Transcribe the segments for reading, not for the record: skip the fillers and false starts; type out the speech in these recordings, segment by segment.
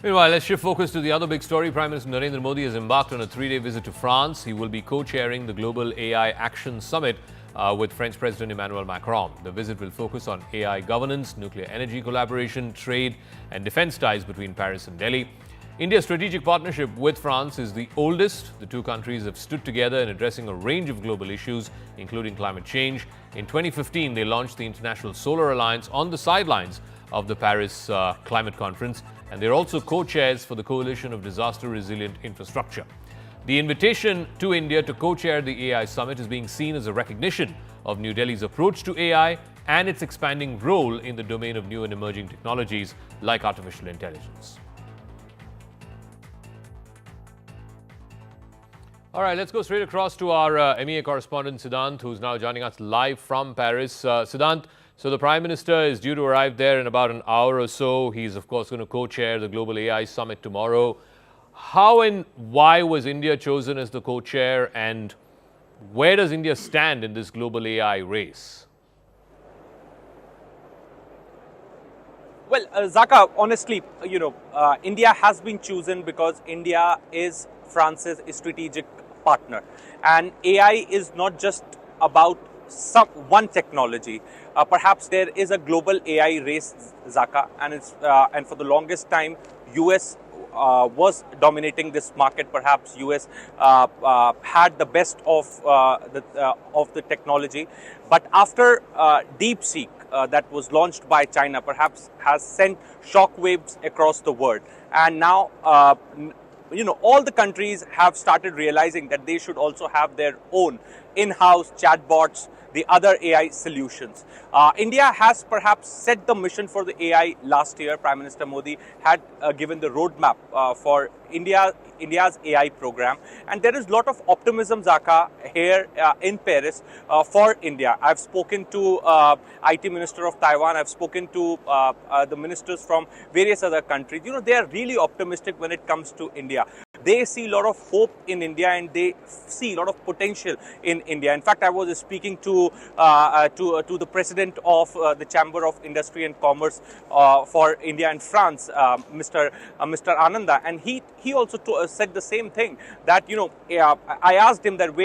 Meanwhile, let's shift focus to the other big story. Prime Minister Narendra Modi has embarked on a 3-day visit to France. He will be co-chairing the Global AI Action Summit with French President Emmanuel Macron. The visit will focus on AI governance, nuclear energy collaboration, trade and defense ties between Paris and Delhi. India's strategic partnership with France is the oldest. The two countries have stood together in addressing a range of global issues, including climate change. In 2015, they launched the International Solar Alliance on the sidelines of the Paris Climate Conference, and they're also co-chairs for the Coalition of Disaster Resilient Infrastructure. The invitation to India to co-chair the AI Summit is being seen as a recognition of New Delhi's approach to AI and its expanding role in the domain of new and emerging technologies like artificial intelligence. All right, let's go straight across to our MEA correspondent, Siddhant, who's now joining us live from Paris. Siddhant, so the Prime Minister is due to arrive there in about an hour or so. He's, of course, going to co-chair the Global AI Summit tomorrow. How and why was India chosen as the co-chair, and where does India stand in this global AI race? Well, Zaka, honestly, India has been chosen because India is France's strategic partner. And AI is not just about one technology. Perhaps there is a global AI race, Zaka, and for the longest time, US was dominating this market. Perhaps US had the best of the technology, but after DeepSeek that was launched by China, perhaps has sent shockwaves across the world, and now all the countries have started realizing that they should also have their own in-house chatbots, the other AI solutions. India has perhaps set the mission for the AI last year. Prime Minister Modi had given the roadmap for India's AI program, and there is a lot of optimism, Zaka, here in Paris for India. I've spoken to IT Minister of Taiwan. I've spoken to the ministers from various other countries. They are really optimistic when it comes to India. They see a lot of hope in India, and they see a lot of potential in India. In fact, I was speaking to the president of the Chamber of Industry and Commerce for India and France, Mr. Ananda, and he also said the same thing. That I asked him that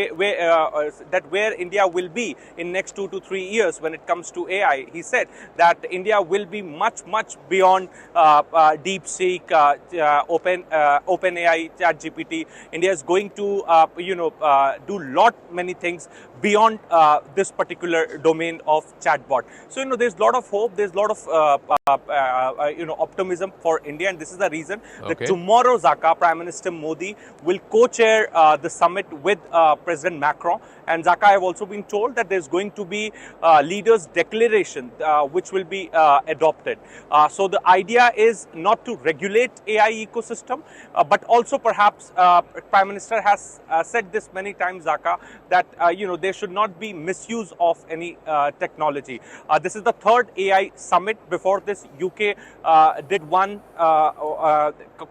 where India will be in next 2 to 3 years when it comes to AI. He said that India will be much beyond DeepSeek, OpenAI, ChatGPT. India is going to do many things beyond this particular domain of chatbot. So there's a lot of hope. There's a lot of optimism for India, and this is the reason that tomorrow, Zaka, Prime Minister Modi will co-chair the summit with President Macron. And Zaka, I have also been told that there's going to be leaders' declaration which will be adopted. So the idea is not to regulate AI ecosystem, but also perhaps Prime Minister has said this many times, Zaka, that there should not be misuse of any technology. This is the third AI summit. Before this, UK did one,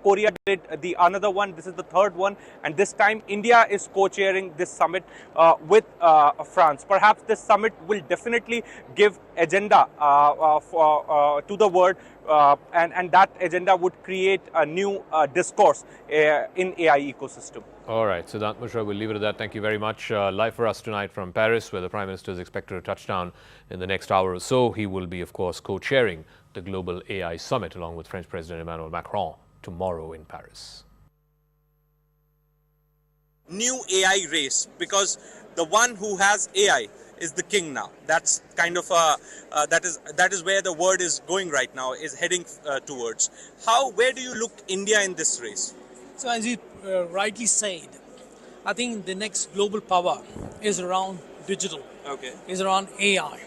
Korea did the another one. This is the third one, and this time India is co-chairing this summit with France. Perhaps this summit will definitely give agenda to the world, and that agenda would create a new discourse in AI ecosystem. All right, Siddhant Mishra, we'll leave it at that. Thank you very much. Live for us tonight from Paris, where the Prime Minister is expected to touch down in the next hour or so. He will be, of course, co-chairing the Global AI Summit along with French President Emmanuel Macron tomorrow in Paris. New AI race, because the one who has AI is the king now. That's kind of that is where the world is going right now, is heading towards. Where do you look India in this race? So as you rightly said, I think the next global power is around digital. Is around AI.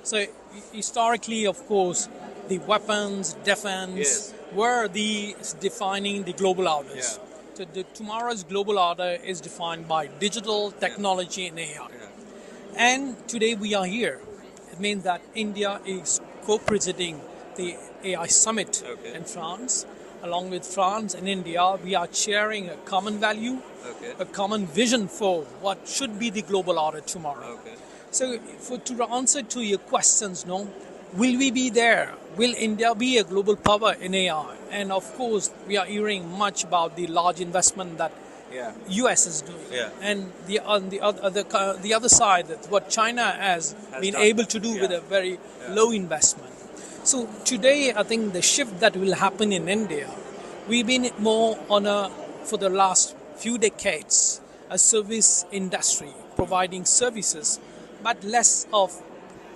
So historically, of course, the weapons, defense were defining the global orders. So tomorrow's global order is defined by digital, technology, and AI. And today we are here. It means that India is co-presiding the AI summit in France. Along with France and India, we are sharing a common value, a common vision for what should be the global order tomorrow. So to answer to your questions, will we be there? Will India be a global power in AI? And of course, we are hearing much about the large investment that US is doing. And the other side, that's what China has been able to do with a very low investment. So today, I think the shift that will happen in India, we've been more on for the last few decades, a service industry providing services, but less of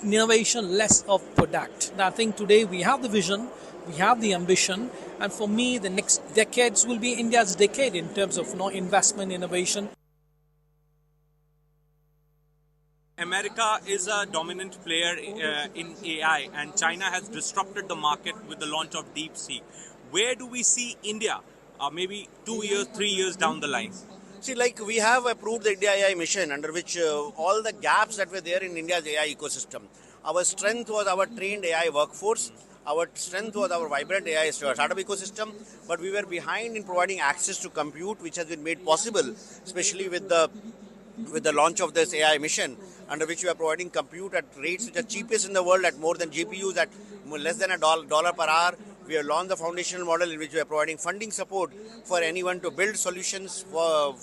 innovation, less of product. And I think today we have the vision, we have the ambition, and for me, the next decades will be India's decade in terms of investment, innovation. America is a dominant player in AI, and China has disrupted the market with the launch of DeepSeek. Where do we see India maybe 2 years, 3 years down the line? See, like we have approved the India AI mission, under which all the gaps that were there in India's AI ecosystem. Our strength was our trained AI workforce. Our strength was our vibrant AI startup ecosystem, but we were behind in providing access to compute, which has been made possible, especially with the launch of this AI mission, under which we are providing compute at rates which are cheapest in the world, at more than GPUs, at less than $1 per hour. We have launched the foundational model in which we are providing funding support for anyone to build solutions for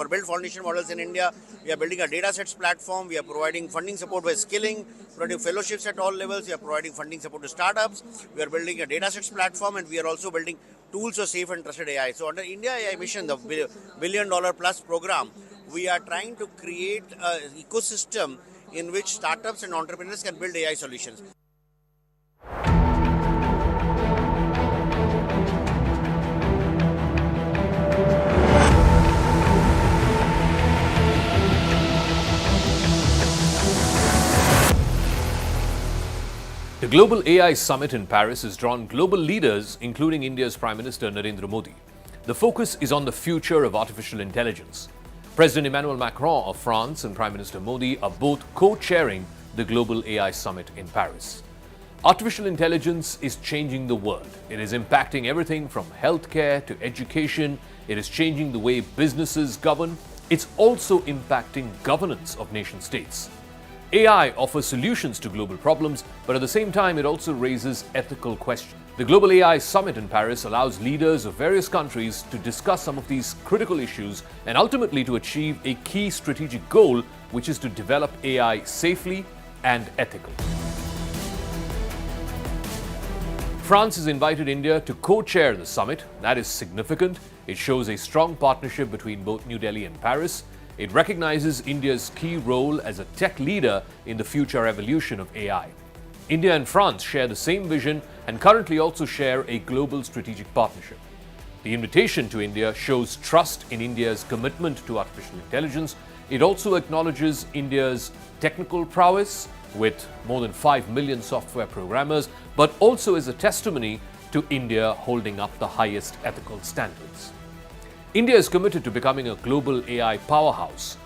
build foundation models in India. We are building a datasets platform. We are providing funding support by skilling, providing fellowships at all levels. We are providing funding support to startups. We are building a datasets platform, and we are also building tools for safe and trusted AI. So under India AI mission, the $1 billion plus program, we are trying to create an ecosystem in which startups and entrepreneurs can build AI solutions. The Global AI Summit in Paris has drawn global leaders, including India's Prime Minister Narendra Modi. The focus is on the future of artificial intelligence. President Emmanuel Macron of France and Prime Minister Modi are both co-chairing the Global AI Summit in Paris. Artificial intelligence is changing the world. It is impacting everything from healthcare to education. It is changing the way businesses govern. It's also impacting governance of nation states. AI offers solutions to global problems, but at the same time, it also raises ethical questions. The Global AI Summit in Paris allows leaders of various countries to discuss some of these critical issues and ultimately to achieve a key strategic goal, which is to develop AI safely and ethically. France has invited India to co-chair the summit. That is significant. It shows a strong partnership between both New Delhi and Paris. It recognizes India's key role as a tech leader in the future evolution of AI. India and France share the same vision and currently also share a global strategic partnership. The invitation to India shows trust in India's commitment to artificial intelligence. It also acknowledges India's technical prowess with more than 5 million software programmers, but also is a testimony to India holding up the highest ethical standards. India is committed to becoming a global AI powerhouse.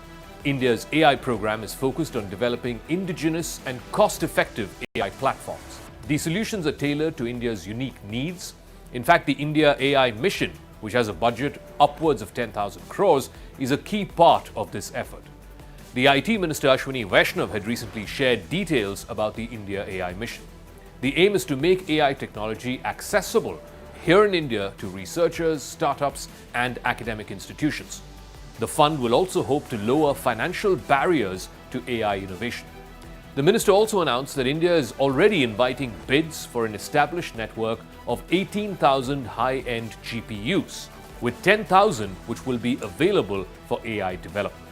India's AI program is focused on developing indigenous and cost-effective AI platforms. These solutions are tailored to India's unique needs. In fact, the India AI mission, which has a budget upwards of 10,000 crores, is a key part of this effort. The IT Minister Ashwini Vaishnav had recently shared details about the India AI mission. The aim is to make AI technology accessible here in India to researchers, startups, and academic institutions. The fund will also hope to lower financial barriers to AI innovation. The minister also announced that India is already inviting bids for an established network of 18,000 high-end GPUs, with 10,000 which will be available for AI development.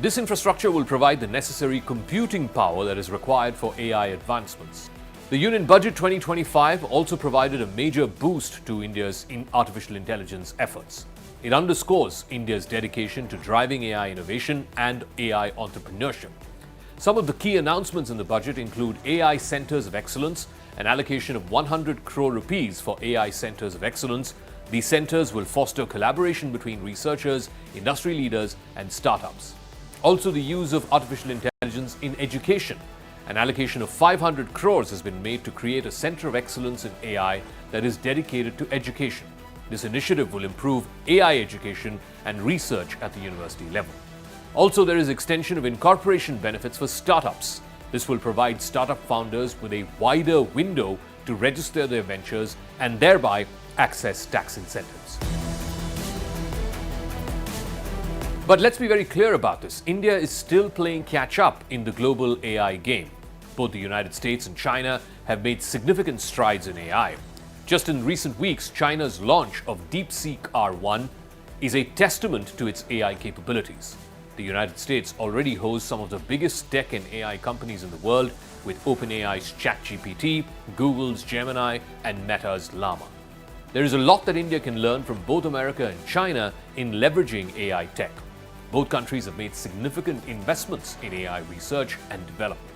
This infrastructure will provide the necessary computing power that is required for AI advancements. The Union Budget 2025 also provided a major boost to India's artificial intelligence efforts. It underscores India's dedication to driving AI innovation and AI entrepreneurship. Some of the key announcements in the budget include AI Centers of Excellence, an allocation of 100 crore rupees for AI Centers of Excellence. These centers will foster collaboration between researchers, industry leaders, and startups. Also, the use of artificial intelligence in education. An allocation of 500 crores has been made to create a center of excellence in AI that is dedicated to education. This initiative will improve AI education and research at the university level. Also, there is extension of incorporation benefits for startups. This will provide startup founders with a wider window to register their ventures and thereby access tax incentives. But let's be very clear about this. India is still playing catch up in the global AI game. Both the United States and China have made significant strides in AI. Just in recent weeks, China's launch of DeepSeek R1 is a testament to its AI capabilities. The United States already hosts some of the biggest tech and AI companies in the world, with OpenAI's ChatGPT, Google's Gemini, and Meta's Llama. There is a lot that India can learn from both America and China in leveraging AI tech. Both countries have made significant investments in AI research and development.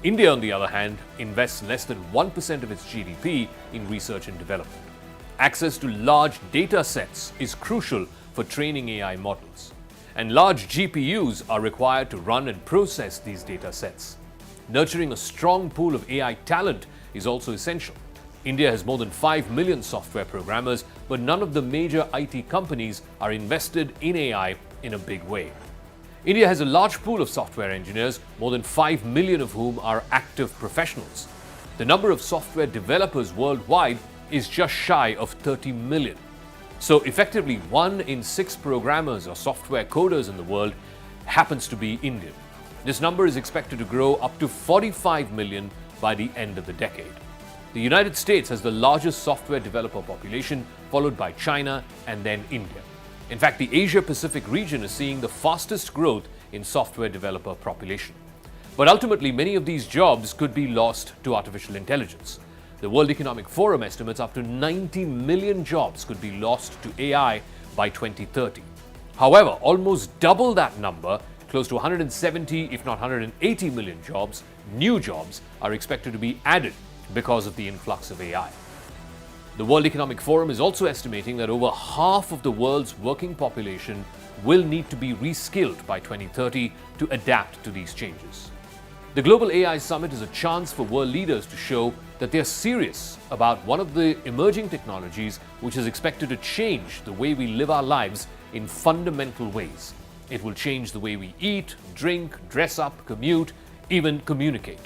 India, on the other hand, invests less than 1% of its GDP in research and development. Access to large data sets is crucial for training AI models, and large GPUs are required to run and process these data sets. Nurturing a strong pool of AI talent is also essential. India has more than 5 million software programmers, but none of the major IT companies are invested in AI in a big way. India has a large pool of software engineers, more than 5 million of whom are active professionals. The number of software developers worldwide is just shy of 30 million. So effectively, 1 in 6 programmers or software coders in the world happens to be Indian. This number is expected to grow up to 45 million by the end of the decade. The United States has the largest software developer population, followed by China and then India. In fact, the Asia-Pacific region is seeing the fastest growth in software developer population. But ultimately, many of these jobs could be lost to artificial intelligence. The World Economic Forum estimates up to 90 million jobs could be lost to AI by 2030. However, almost double that number, close to 170 if not 180 million jobs, new jobs, are expected to be added because of the influx of AI. The World Economic Forum is also estimating that over half of the world's working population will need to be reskilled by 2030 to adapt to these changes. The Global AI Summit is a chance for world leaders to show that they are serious about one of the emerging technologies which is expected to change the way we live our lives in fundamental ways. It will change the way we eat, drink, dress up, commute, even communicate.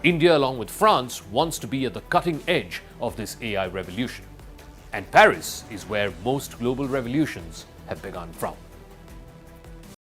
India, along with France, wants to be at the cutting edge of this AI revolution. And Paris is where most global revolutions have begun from.